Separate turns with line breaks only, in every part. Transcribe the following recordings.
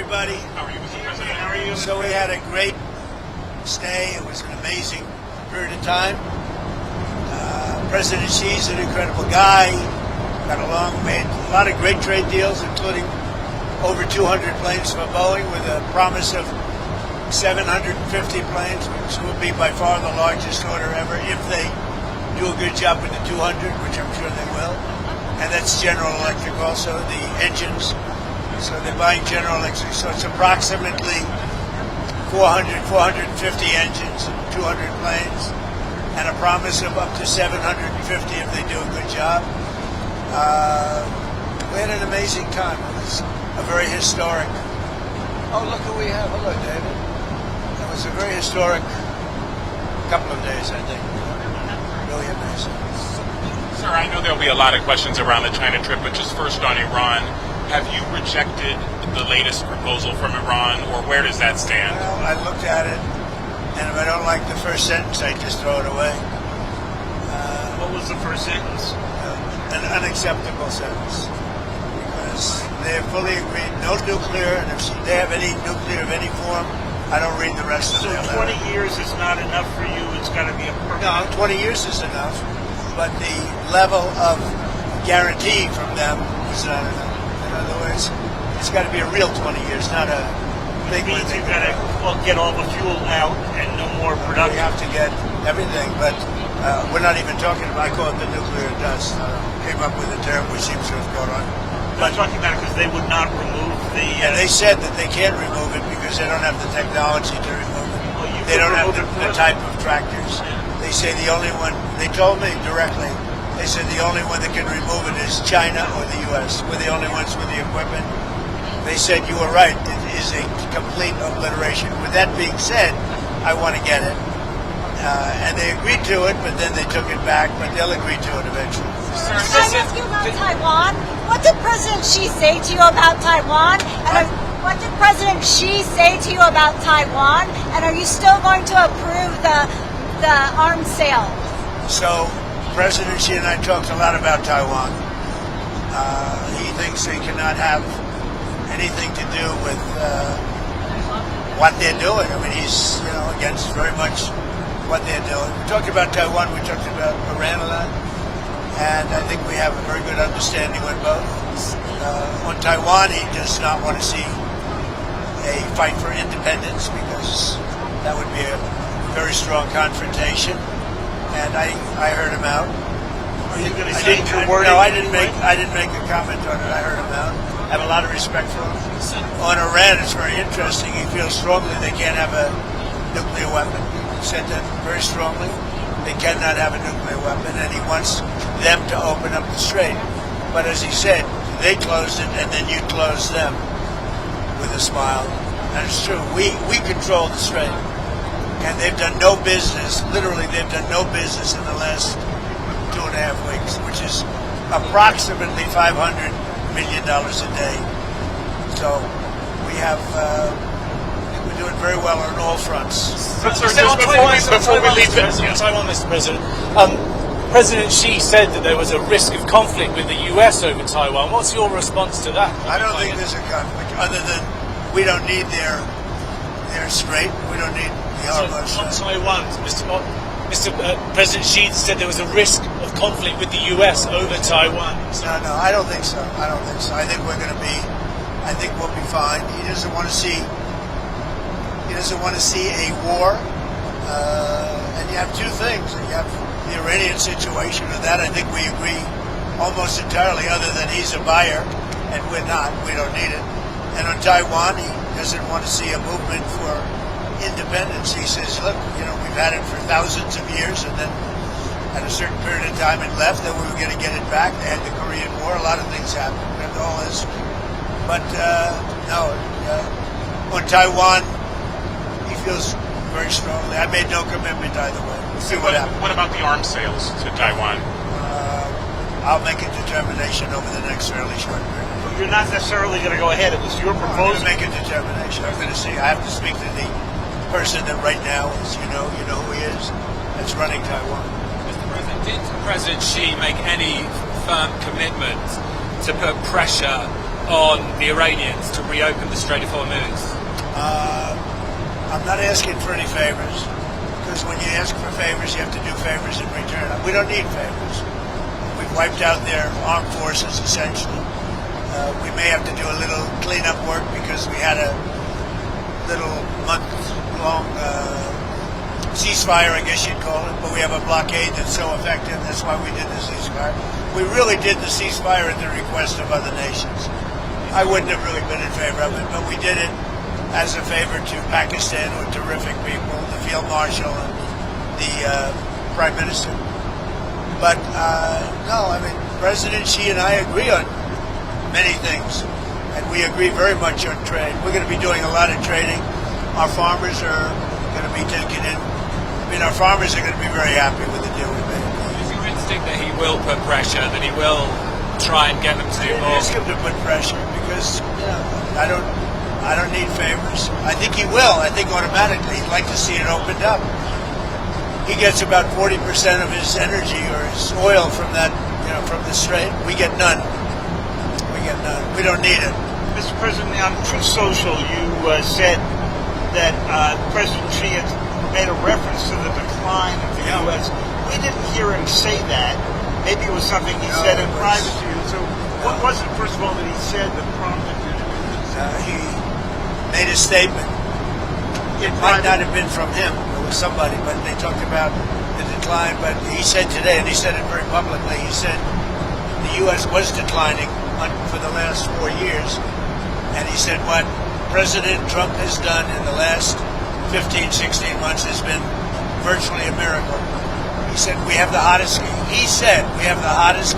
everybody.
How are you, Mr. President? How are you?
So we had a great stay. It was an amazing period of time. President Xi's an incredible guy. Got along, made a lot of great trade deals, including over 200 planes for Boeing with a promise of 750 planes, which will be by far the largest order ever if they do a good job with the 200, which I'm sure they will. And that's General Electric also, the engines. So they're buying General Electric. So it's approximately 450 engines and 200 planes, and a promise of up to 750 if they do a good job. We had an amazing time. It was a very historic. Oh, look who we have. Hello, David. It was a very historic couple of days, I think. Really amazing.
Sir, I know there'll be a lot of questions around the China trip, but just first on Iran, have you rejected the latest proposal from Iran, or where does that stand?
Well, I looked at it, and if I don't like the first sentence, I just throw it away.
What was the first sentence?
An unacceptable sentence, because they're fully agreed, no nuclear, and if they have any nuclear of any form, I don't read the rest of
So
their
20
letter.
years is not enough for you. It's got to be a permanent.
No, 20 years is enough, but the level of guarantee from them is not enough. In other words, it's got to be a real 20 years, not a big one.
Means you've got to get all the fuel out and no more
We
production.
have to get everything, but we're not even talking about, I call it the nuclear dust. Came up with a term which seems to have caught on.
I'm not talking about it because they would not remove the.
And they said that they can't remove it because they don't have the technology to remove it.
Well, you
They
could
don't have
remove
the
it
type of tractors. They say the only one, they told me directly, they said the only one that can remove it is China or the U.S. We're the only ones with the equipment. They said you were right, it is a complete obliteration. With that being said, I want to get it. And they agreed to it, but then they took it back, but they'll agree to it eventually.
Can I ask you about Taiwan? What did President Xi say to you about Taiwan? And what did President Xi say to you about Taiwan? And are you still going to approve the arms sale?
So, President Xi and I talked a lot about Taiwan. He thinks they cannot have anything to do with what they're doing. I mean, he's against very much what they're doing. We talked about Taiwan. We talked about Iran a lot. And I think we have a very good understanding on both. On Taiwan, he does not want to see a fight for independence because that would be a very strong confrontation. And I heard him out.
Are you going to change your wording?
No, I didn't make a comment on it. I heard him out. I have a lot of respect for him. On Iran, it's very interesting. He feels strongly they can't have a nuclear weapon. He said that very strongly. They cannot have a nuclear weapon, and he wants them to open up the strait. But as he said, they closed it, and then you closed them with a smile. And it's true. We control the strait, and they've done no business. Literally, they've done no business in the last 2.5 weeks, which is approximately $500 million a day. So we have. We're doing very well on all fronts.
But sir, just before we leave
Taiwan, Mr. President. President Xi said that there was a risk of conflict with the US over Taiwan. What's your response to that?
I don't think there's a conflict, other than we don't need their strait. We don't need the Hormuz Strait.
Taiwan, Mr. President Xi said there was a risk of conflict with the US over Taiwan.
No, I don't think so. I think we're going to be. I think we'll be fine. He doesn't want to see. He doesn't want to see a war. And you have two things. You have the Iranian situation, and that I think we agree almost entirely, other than he's a buyer and we're not. We don't need it. And on Taiwan, he doesn't want to see a movement for independence. He says, look, we've had it for thousands of years, and then at a certain period of time it left, then we were going to get it back. They had the Korean War. A lot of things happened. We have the whole history. But no, on Taiwan, he feels very strongly. I made no commitment either way. We'll see what happens.
What about the arms sales to Taiwan?
I'll make a determination over the next fairly short period.
You're not necessarily going to go ahead. It was your
I'm
proposal.
going to make a determination. I'm going to see. I have to speak to the person that right now is, you know who he is, that's running Taiwan.
Mr. President, did President Xi make any firm commitment to put pressure on the Iranians to reopen the Strait of Hormuz?
I'm not asking for any favors, because when you ask for favors, you have to do favors in return. We don't need favors. We've wiped out their armed forces, essentially. We may have to do a little cleanup work because we had a little month-long ceasefire, I guess you'd call it, but we have a blockade that's so effective. That's why we did the ceasefire. We really did the ceasefire at the request of other nations. I wouldn't have really been in favor of it, but we did it as a favor to Pakistan, who are terrific people, the Field Marshal and the Prime Minister. But no, I mean, President Xi and I agree on many things, and we agree very much on trade. We're going to be doing a lot of trading. Our farmers are going to be taking in. I mean, our farmers are going to be very happy with the deal we made.
Is your instinct that he will put pressure, that he will try and get them to do more?
Ask him to put pressure because I don't need favors. I think he will. I think automatically he'd like to see it opened up. He gets about 40% of his energy or his oil from that, from the strait. We get none. We don't need it.
Mr. President, on Truth Social, you said that President Xi had made a reference to the decline of the U.S. We didn't hear him say that. Maybe it was something he said in private to you. So what was it, first of all, that he said that prompted you to do this?
He made a statement. It might not have been from him. It was somebody, but they talked about the decline. But he said today, and he said it very publicly, he said the U.S. was declining for the last 4 years. And he said what President Trump has done in the last 15, 16 months has been virtually a miracle. He said we have the hottest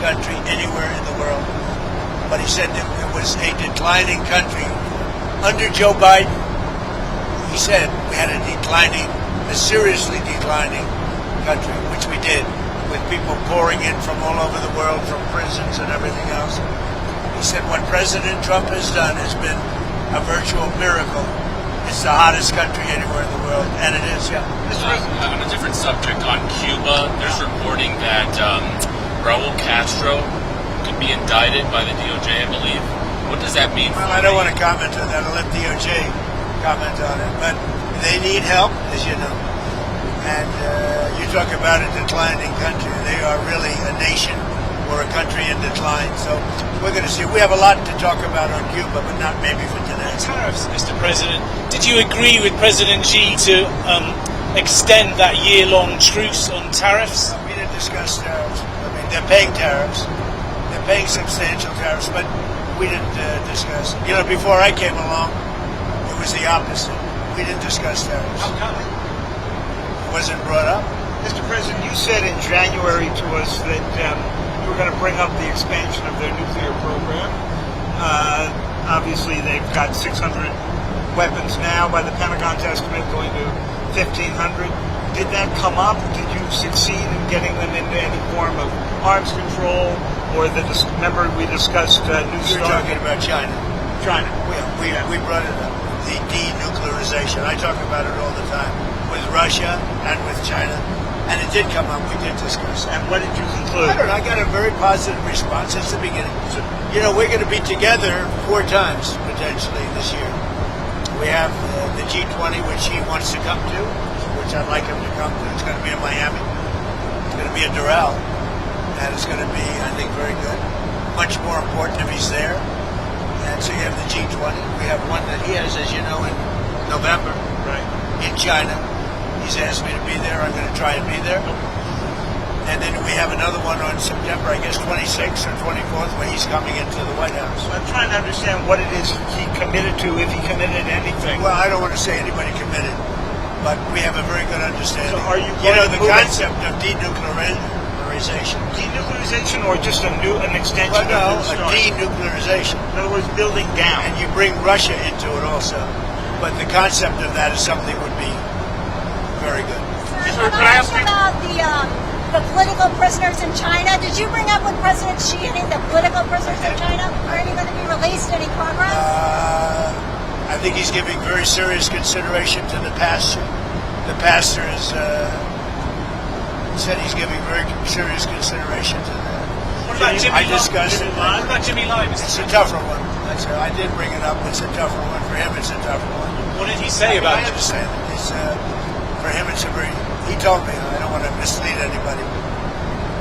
country anywhere in the world. But he said that it was a declining country. Under Joe Biden, he said we had a seriously declining country, which we did, with people pouring in from all over the world, from prisons and everything else. He said what President Trump has done has been a virtual miracle. It's the hottest country anywhere in the world, and it is, yeah.
On a different subject, on Cuba, there's reporting that Raul Castro could be indicted by the DOJ, I believe. What does that mean?
Well, I don't want to comment on that. I'll let DOJ comment on it. But they need help, as you know. And you talk about a declining country. They are really a nation or a country in decline. So we're going to see. We have a lot to talk about on Cuba, but not maybe for today.
Tariffs, Mr. President. Did you agree with President Xi to extend that year-long truce on tariffs?
We didn't discuss tariffs. I mean, they're paying tariffs. They're paying substantial tariffs, but we didn't discuss it. Before I came along, it was the opposite. We didn't discuss tariffs.
How come?
It wasn't brought up.
Mr. President, you said in January to us that you were going to bring up the expansion of their nuclear program. Obviously, they've got 600 weapons now, by the Pentagon's estimate, going to 1,500. Did that come up? Did you succeed in getting them into any form of arms control? Or remember we discussed New
You're
Start?
talking about China.
China.
We brought it up. The denuclearization. I talk about it all the time with Russia and with China. And it did come up. We did discuss it.
And what did you conclude?
I don't know. I got a very positive response since the beginning. We're going to be together 4 times, potentially, this year. We have the G20, which he wants to come to, which I'd like him to come to. It's going to be in Miami. It's going to be in Doral. And it's going to be, I think, very good. Much more important if he's there. And so you have the G20. We have one that he has, as you know, in November,
Right.
in China. He's asked me to be there. I'm going to try and be there. And then we have another one on September, I guess, 26th or 24th, where he's coming into the White House.
I'm trying to understand what it is he committed to, if he committed anything.
Well, I don't want to say anybody committed, but we have a very good understanding.
So are you going to
the
move
concept of denuclearization.
Denuclearization or just an extension
Well, no,
of New
a
Start?
denuclearization.
In other words, building down.
And you bring Russia into it also. But the concept of that is something would be very good.
Can I ask about the political prisoners in China? Did you bring up with President Xi any of the political prisoners in China? Are any going to be released? Any progress?
I think he's giving very serious consideration to the pastor. The pastor has said he's giving very serious consideration to that.
What about Jimmy
I discussed it.
Lai? What about Jimmy Lai?
It's a tougher one. I did bring it up. It's a tougher one for him. It's a tougher one.
What did he say about
I
it?
understand it. It's, for him, it's a very. He told me. I don't want to mislead anybody.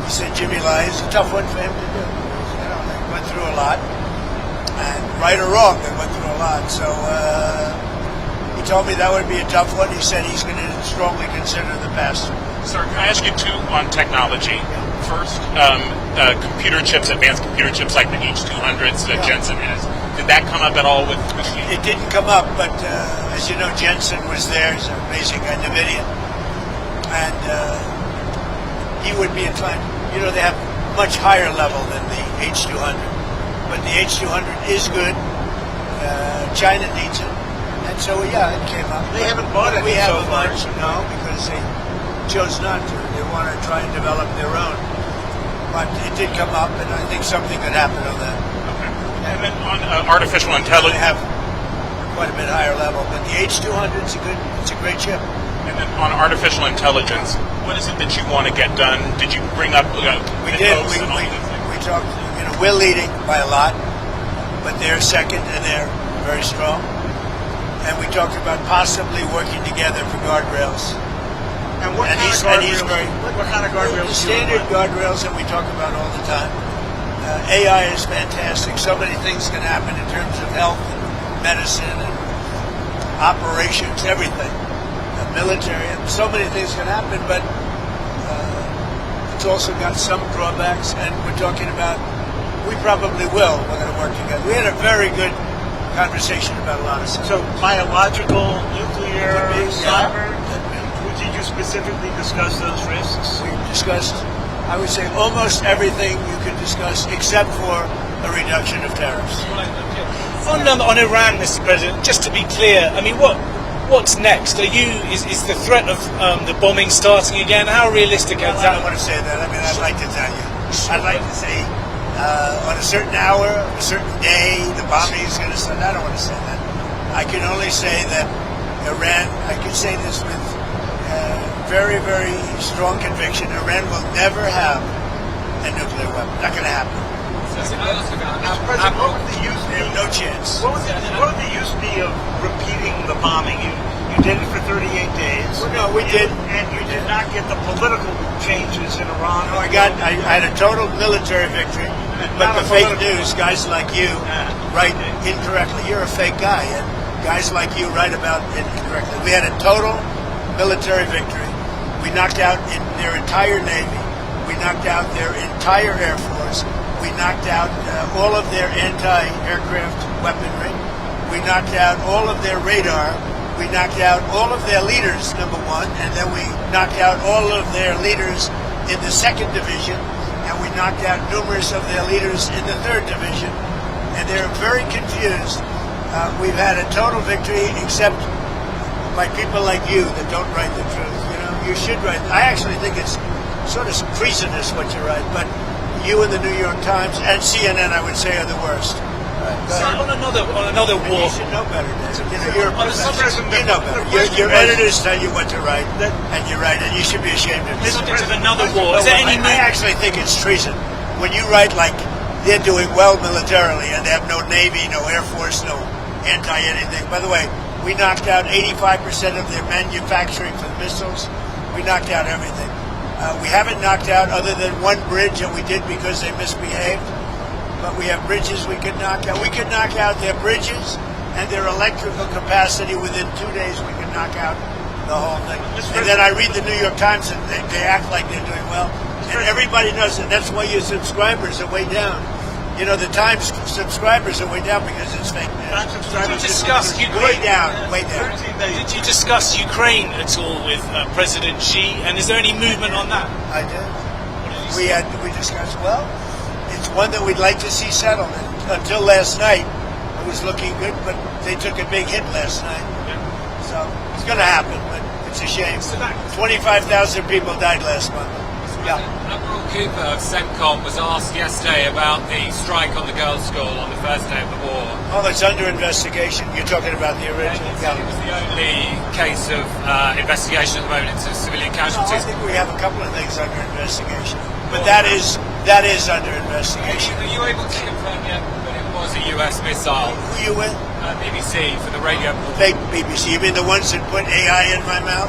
He said Jimmy Lai is a tough one for him to do. You know, they went through a lot, and right or wrong, they went through a lot. So he told me that would be a tough one. He said he's going to strongly consider the past.
Sir, can I ask you too on technology? First, computer chips, advanced computer chips like the H200s that Jensen has. Did that come up at all with machine?
It didn't come up, but as you know, Jensen was there. He's an amazing guy, NVIDIA, and he would be inclined. You know, they have much higher level than the H200, but the H200 is good. China needs it, and so yeah, it came up.
They haven't bought it
We
so
haven't
far.
much, no, because they chose not to. They want to try and develop their own. But it did come up, and I think something could happen on that.
Okay. And then on artificial
They
intelligence.
have quite a bit higher level, but the H200 is it's a great chip.
And then on artificial intelligence, what is it that you want to get done? Did you bring up
We
the
did.
folks and all these things?
We talked. You know, we're leading by a lot, but they're second, and they're very strong. And we talked about possibly working together for guardrails.
And what
And
kind
he's-
of
and he's
guardrails?
very-
What kind of guardrails?
The
do you
standard
want?
guardrails that we talk about all the time. AI is fantastic. So many things can happen in terms of health and medicine and operations, everything. Military, and so many things can happen, but it's also got some drawbacks, and we're talking about, we probably will, we're going to work together. We had a very good conversation about a lot of stuff.
So biological, nuclear,
Could be, yeah.
cyber. Did you specifically discuss those risks?
We discussed, I would say, almost everything you could discuss except for a reduction of tariffs.
On Iran, Mr. President, just to be clear, I mean, what's next? Is the threat of the bombing starting again? How realistic is
Well, I
that?
don't want to say that. I mean, I'd like to tell you. I'd like to say on a certain hour, a certain day, the bombing is going to start. I don't want to say that. I can only say that Iran, I can say this with very, very strong conviction, Iran will never have a nuclear weapon. Not going to happen.
President, what would the use
They
be?
have no chance.
What would the use be of repeating the bombing? You did it for 38 days.
Well, no, we did.
And you did not get the political changes in Iran.
No, I had a total military victory. But the fake news, guys like you write incorrectly. You're a fake guy, and guys like you write about it incorrectly. We had a total military victory. We knocked out their entire Navy. We knocked out their entire Air Force. We knocked out all of their anti-aircraft weaponry. We knocked out all of their radar. We knocked out all of their leaders, number one, and then we knocked out all of their leaders in the 2nd Division, and we knocked out numerous of their leaders in the 3rd Division, and they're very confused. We've had a total victory, except by people like you that don't write the truth. You know, you should write. I actually think it's sort of treasonous what you write, but you and the New York Times and CNN, I would say, are the worst.
So on another
And
war.
you should know better, Dave. You know, you're a
On the
professional.
subject of-
You know better.
the question
Your
was-
editors tell you what to write, and you write it. You should be ashamed of yourself.
Subject of another war. Is there any
I actually think it's treason when you write like they're doing well militarily and they have no Navy, no Air Force, no anti-anything. By the way, we knocked out 85% of their manufacturing for the missiles. We knocked out everything. We haven't knocked out other than one bridge that we did because they misbehaved. But we have bridges we could knock out. We could knock out their bridges and their electrical capacity within 2 days. We could knock out the whole thing. And then I read the New York Times and they act like they're doing well. And everybody knows that. That's why your subscribers are way down. You know, the Times subscribers are way down because it's fake news.
Did you discuss
Way
Ukraine?
down, way down.
Did you discuss Ukraine at all with President Xi? And is there any movement on that?
I did. We discussed, well, it's one that we'd like to see settled. And until last night, it was looking good, but they took a big hit last night. So it's going to happen, but it's a shame. 25,000 people died last month. Yeah.
Admiral Cooper of CENTCOM was asked yesterday about the strike on the girls' school on the first day of the war.
Oh, it's under investigation. You're talking about the original.
It was the only case of investigation at the moment into civilian
No, I
casualties.
think we have a couple of things under investigation, but that is under investigation.
Are you able to confirm yet that it was was a U.S. missile.
Who you with?
BBC for the radio.
Fake BBC. You mean the ones that put AI in my mouth?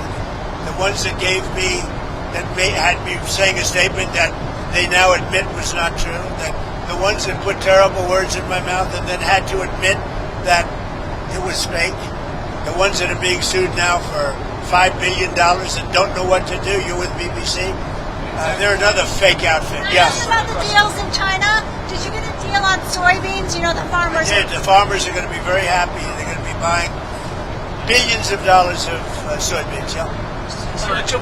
The ones that gave me, had me saying a statement that they now admit was not true? That the ones that put terrible words in my mouth and then had to admit that it was fake? The ones that are being sued now for $5 billion and don't know what to do? You're with BBC? They're another fake outfit.
Yes.
Yes.
About the deals in China, did you get a deal on soybeans? You know, the farmers.
Yeah, the farmers are going to be very happy. They're going to be buying billions of dollars of soybeans. Yeah.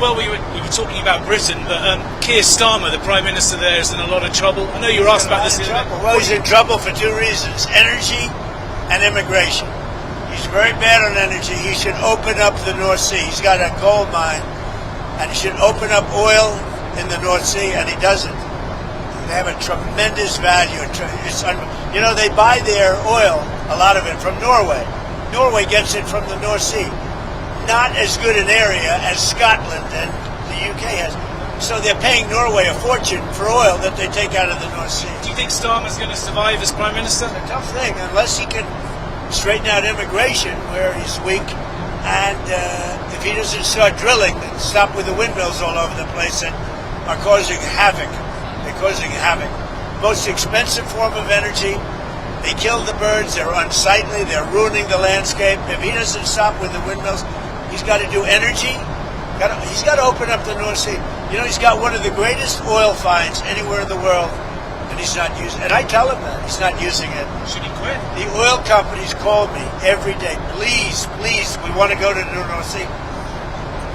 Well, we were talking about Britain, but Keir Starmer, the Prime Minister there, is in a lot of trouble. I know you were asked about this the other day.
Well, he's in trouble for two reasons: energy and immigration. He's very bad on energy. He should open up the North Sea. He's got a gold mine, and he should open up oil in the North Sea, and he doesn't. They have a tremendous value. You know, they buy their oil, a lot of it, from Norway. Norway gets it from the North Sea. Not as good an area as Scotland and the UK has. So they're paying Norway a fortune for oil that they take out of the North Sea.
Do you think Starmer's going to survive as Prime Minister?
It's a tough thing, unless he can straighten out immigration where he's weak, and if he doesn't start drilling and stop with the windmills all over the place that are causing havoc. They're causing havoc. Most expensive form of energy. They kill the birds. They're unsightly. They're ruining the landscape. If he doesn't stop with the windmills, he's got to do energy. He's got to open up the North Sea. You know, he's got one of the greatest oil finds anywhere in the world, and he's not using it. And I tell him that. He's not using it.
Should he quit?
The oil companies call me every day. Please, please, we want to go to the North Sea.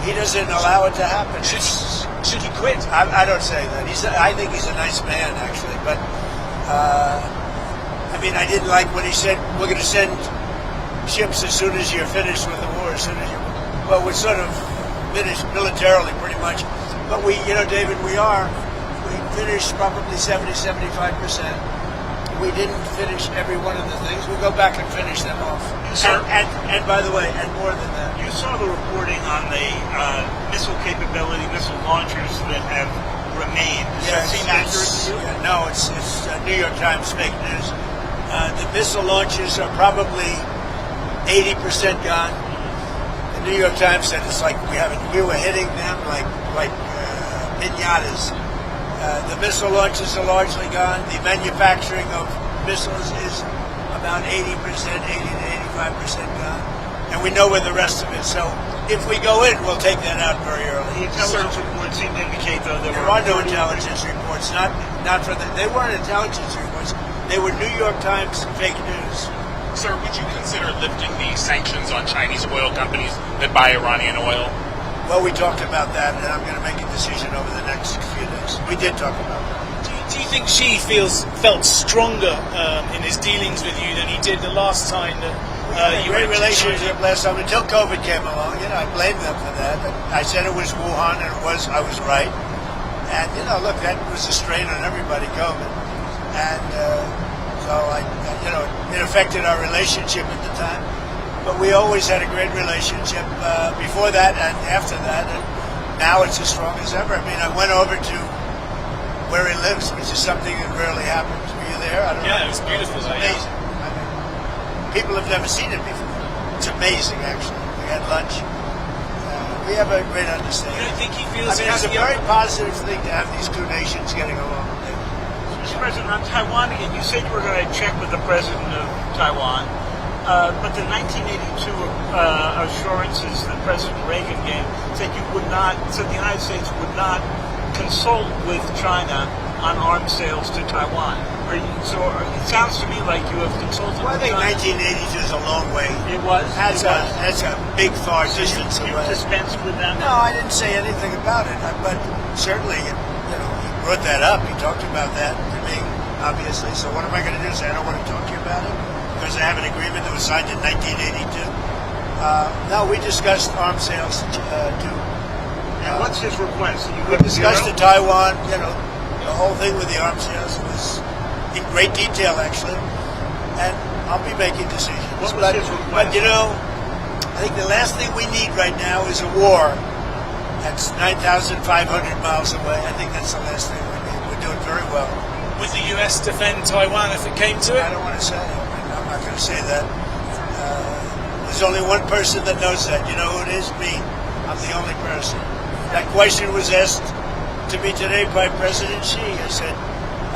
He doesn't allow it to happen.
Should he quit?
I don't say that. I think he's a nice man, actually. But, I mean, I didn't like when he said, we're going to send ships as soon as you're finished with the war, as soon as you... Well, we're sort of finished militarily, pretty much. But we, you know, David, we finished probably 70, 75%. We didn't finish every one of the things. We'll go back and finish them off. And by the way, and more than that.
You saw the reporting on the missile capability, missile launchers that have remained. Does that seem accurate to you?
Yeah, no, it's New York Times fake news. The missile launches are probably 80% gone. The New York Times said it's like we were hitting them like pinatas. The missile launches are largely gone. The manufacturing of missiles is about 80%, 80 to 85% gone. And we know where the rest of it. So if we go in, we'll take that out very early.
The intelligence reports seem to indicate, though,
there are no intelligence reports. Not for they weren't intelligence reports. They were New York Times fake news.
Sir, would you consider lifting the sanctions on Chinese oil companies that buy Iranian oil?
Well, we talked about that, and I'm going to make a decision over the next few days. We did talk about that.
Do you think Xi felt stronger in his dealings with you than he did the last time that you
great
went to
relationship
China?
last time until COVID came along? You know, I blamed them for that. I said it was Wuhan, and I was right. And you know, look, that was a strain on everybody, COVID, and so it affected our relationship at the time. But we always had a great relationship before that and after that, and now it's as strong as ever. I mean, I went over to where he lives, which is something that rarely happens. Were you there? I don't know.
Yeah, it was beautiful.
It's amazing. I mean, people have never seen it before. It's amazing, actually. We had lunch. We have a great understanding.
You don't think he feels
it's a very positive thing to have these two nations getting along.
Mr. President, on Taiwan again, you said you were going to check with the president of Taiwan. But the 1982 assurances that President Reagan gave said the United States would not consult with China on arms sales to Taiwan. It sounds to me like you have consulted
well,
with
I think
China.
1982 is a long way.
It was?
That's a big, far distance
you
away.
dispensed with them?
No, I didn't say anything about it. But certainly, he brought that up. He talked about that to me, obviously. So what am I going to do? Say I don't want to talk to you about it? Because I have an agreement that was signed in 1982. No, we discussed arms sales to.
And what's his request?
We discussed to Taiwan. The whole thing with the arms sales was in great detail, actually. And I'll be making decisions.
What was his request?
But I think the last thing we need right now is a war that's 9,500 miles away. I think that's the last thing we need. We're doing very well.
Would the US defend Taiwan if it came to it?
I don't want to say. I'm not going to say that. There's only one person that knows that. You know who it is? Me. I'm the only person. That question was asked to me today by President Xi. I said,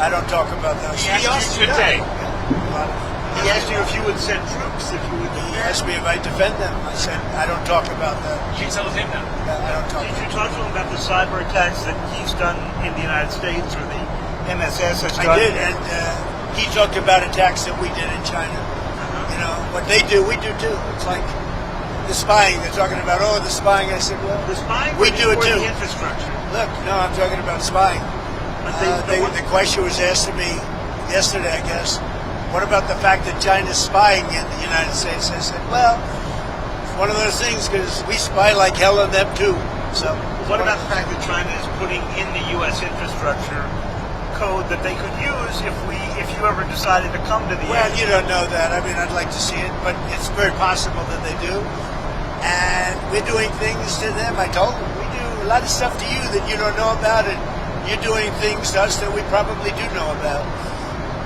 I don't talk about that.
He asked you today.
He asked you if you would send troops, if you would.
He asked me if I defend them. I said, I don't talk about that.
You tell him that.
I don't talk
Did you
about
talk to him about the cyber attacks that he's done in the United States or the MSS has done?
I did, and he talked about attacks that we did in China. You know, what they do, we do too. It's like the spying. They're talking about, the spying. I said, well,
The spying
we do it
or
too.
the infrastructure?
Look, no, I'm talking about spying.
But
The question was asked to me yesterday, I guess. What about the fact that China's spying in the United States? I said, well, it's one of those things because we spy like hell on them too. So,
What about the fact that China is putting in the U.S. infrastructure code that they could use if you ever decided to come to the
Well,
end?
you don't know that. I mean, I'd like to see it, but it's very possible that they do. And we're doing things to them. I told them we do a lot of stuff to you that you don't know about, and you're doing things to us that we probably do know about.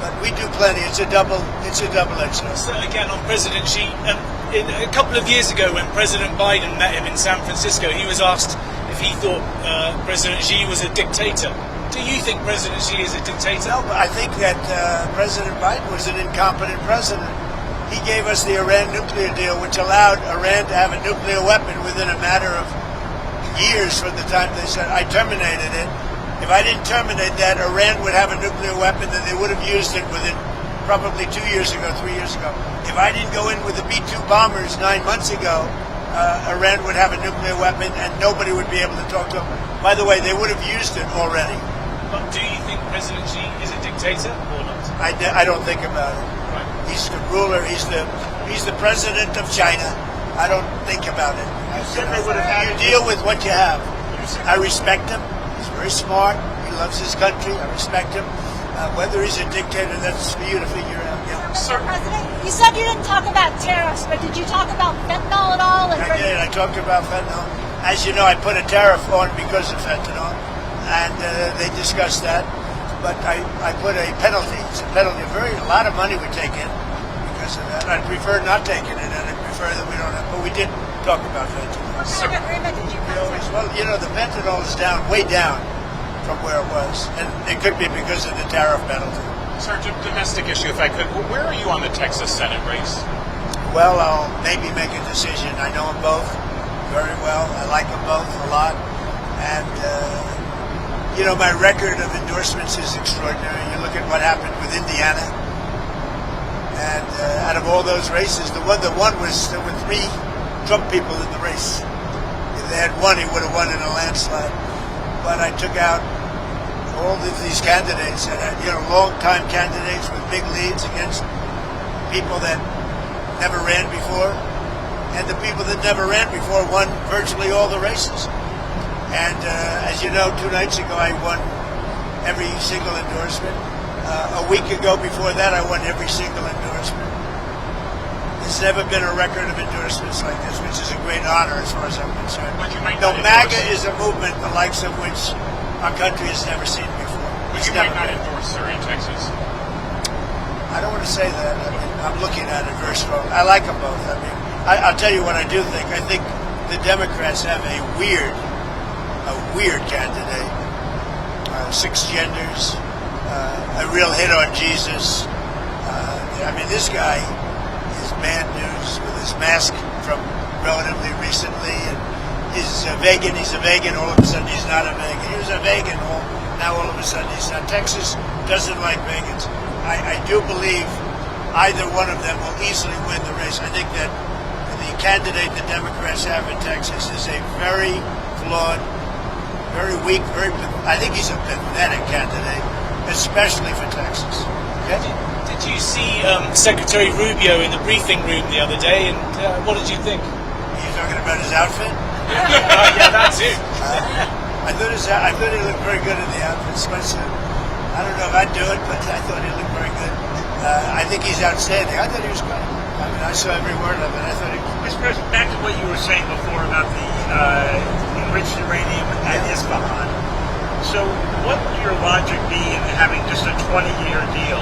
But we do plenty. It's a double-edged sword.
So again, on President Xi, a couple of years ago when President Biden met him in San Francisco, he was asked if he thought President Xi was a dictator. Do you think President Xi is a dictator?
No, but I think that President Biden was an incompetent president. He gave us the Iran nuclear deal, which allowed Iran to have a nuclear weapon within a matter of years from the time they said, I terminated it. If I didn't terminate that, Iran would have a nuclear weapon, and they would have used it within probably 2 years ago, 3 years ago. If I didn't go in with the B-2 bombers 9 months ago, Iran would have a nuclear weapon, and nobody would be able to talk to them. By the way, they would have used it already.
But do you think President Xi is a dictator or not?
I don't think about it.
Right.
He's the ruler. He's the president of China. I don't think about it.
said they would have had
You deal with what you have. I respect him. He's very smart. He loves his country. I respect him. Whether he's a dictator, that's for you to figure out. Yeah.
Mr. President, you said you didn't talk about tariffs, but did you talk about fentanyl at all?
I did. I talked about fentanyl. As you know, I put a tariff on because of fentanyl, and they discussed that. But I put a penalty. It's a penalty. A lot of money we take in because of that. I'd prefer not taking it, and I'd prefer that we don't have. But we did talk about fentanyl.
What kind of agreement did you come to?
Well, you know, the fentanyl is down, way down from where it was, and it could be because of the tariff penalty.
Sir, domestic issue, if I could. Where are you on the Texas Senate race?
Well, I'll maybe make a decision. I know them both very well. I like them both a lot, and you know, my record of endorsements is extraordinary. You look at what happened with Indiana, and out of all those races, the one that won was there were 3 Trump people in the race. If they had won, he would have won in a landslide. But I took out all of these candidates, and you know, long-time candidates with big leads against people that never ran before, and the people that never ran before won virtually all the races. And as you know, 2 nights ago I won every single endorsement. A week ago before that I won every single endorsement. There's never been a record of endorsements like this, which is a great honor as far as I'm concerned.
But you might
No,
not
MAGA
endorse.
is a movement the likes of which our country has never seen before.
But
It's
you might
never
not
been.
endorse, sir, in Texas.
I don't want to say that. I mean, I'm looking at it very strong. I like them both. I mean, I'll tell you what I do think. I think the Democrats have a weird candidate. 6 genders, a real hit on Jesus. I mean, this guy is bad news with his mask from relatively recently, and he's a vegan. All of a sudden, he's not a vegan. He was a vegan. Now, all of a sudden, he's not. Texas doesn't like vegans. I do believe either one of them will easily win the race. I think that the candidate the Democrats have in Texas is a very flawed, very weak, I think he's a pathetic candidate, especially for Texas. Okay?
Did you see Secretary Rubio in the briefing room the other day, and what did you think?
You're talking about his outfit?
Yeah, that's it.
I thought he looked very good in the outfit. I don't know if I'd do it, but I thought he looked very good. I think he's outstanding. I thought he was great. I mean, I saw every word of it. I thought he was
Mr. President, back to what you were saying before about the enriched uranium at Isfahan. So what would your logic be in having just a 20-year deal?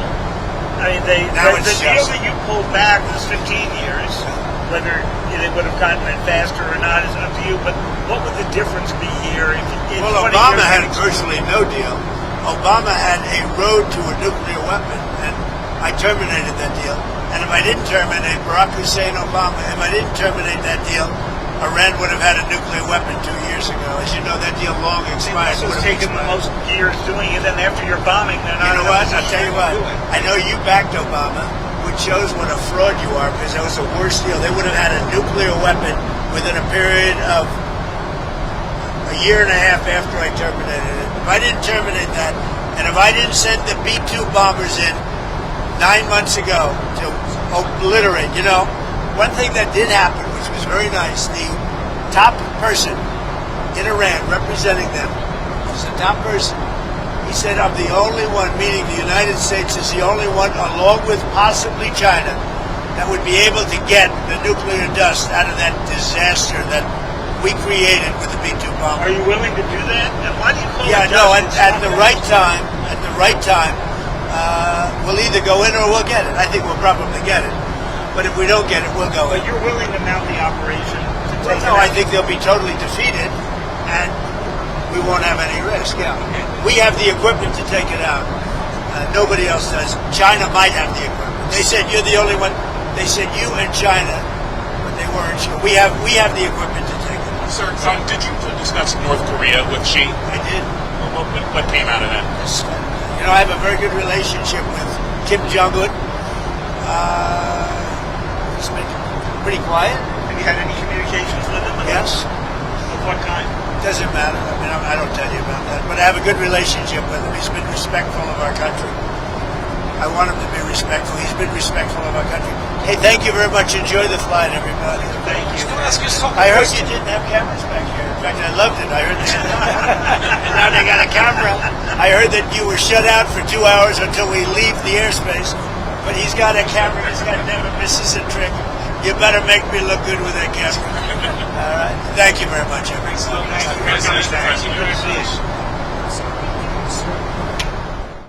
I mean, the deal that you pulled back was 15 years. Whether they would have gotten it faster or not is up to you. But what would the difference be here?
Well, Obama had virtually no deal. Obama had a road to a nuclear weapon, and I terminated that deal. And if I didn't terminate Barack Hussein Obama, if I didn't terminate that deal, Iran would have had a nuclear weapon 2 years ago. As you know, that deal long expired.
It's taken the most years doing it, and after you're bombing, they're not.
You know what? I'll tell you what. I know you backed Obama, which shows what a fraud you are, because that was the worst deal. They would have had a nuclear weapon within a period of a year and a half after I terminated it. If I didn't terminate that, and if I didn't send the B-2 bombers in 9 months ago to obliterate, one thing that did happen, which was very nice, the top person in Iran representing them was the top person. He said, I'm the only one, meaning the United States is the only one, along with possibly China, that would be able to get the nuclear dust out of that disaster that we created with the B-2 bomber.
Are you willing to do that? And why do you call it
dust? At the right time, we'll either go in or we'll get it. I think we'll probably get it. But if we don't get it, we'll go in.
But you're willing to mount the operation to take it
No,
out?
I think they'll be totally defeated, and we won't have any risk. Yeah, we have the equipment to take it out. Nobody else does. China might have the equipment. They said you're the only one. They said you and China, but they weren't sure. We have the equipment to take it out.
Sir, did you discuss North Korea with Xi?
I did.
What came out of that?
I have a very good relationship with Kim Jong-un. He's been pretty quiet.
Have you had any communications with him?
Yes.
Of what kind?
Doesn't matter. I mean, I don't tell you about that. But I have a good relationship with him. He's been respectful of our country. I want him to be respectful. He's been respectful of our country. Hey, thank you very much. Enjoy the flight, everybody.
Thank you.
I heard you didn't have cameras back here. In fact, I loved it. I heard that. And now they got a camera. I heard that you were shut out for 2 hours until we leave the airspace. But he's got a camera. He's got never misses a trick. You better make me look good with that camera. All right. Thank you very much, everybody.
Thank you.
Mr. President.
Good to see you.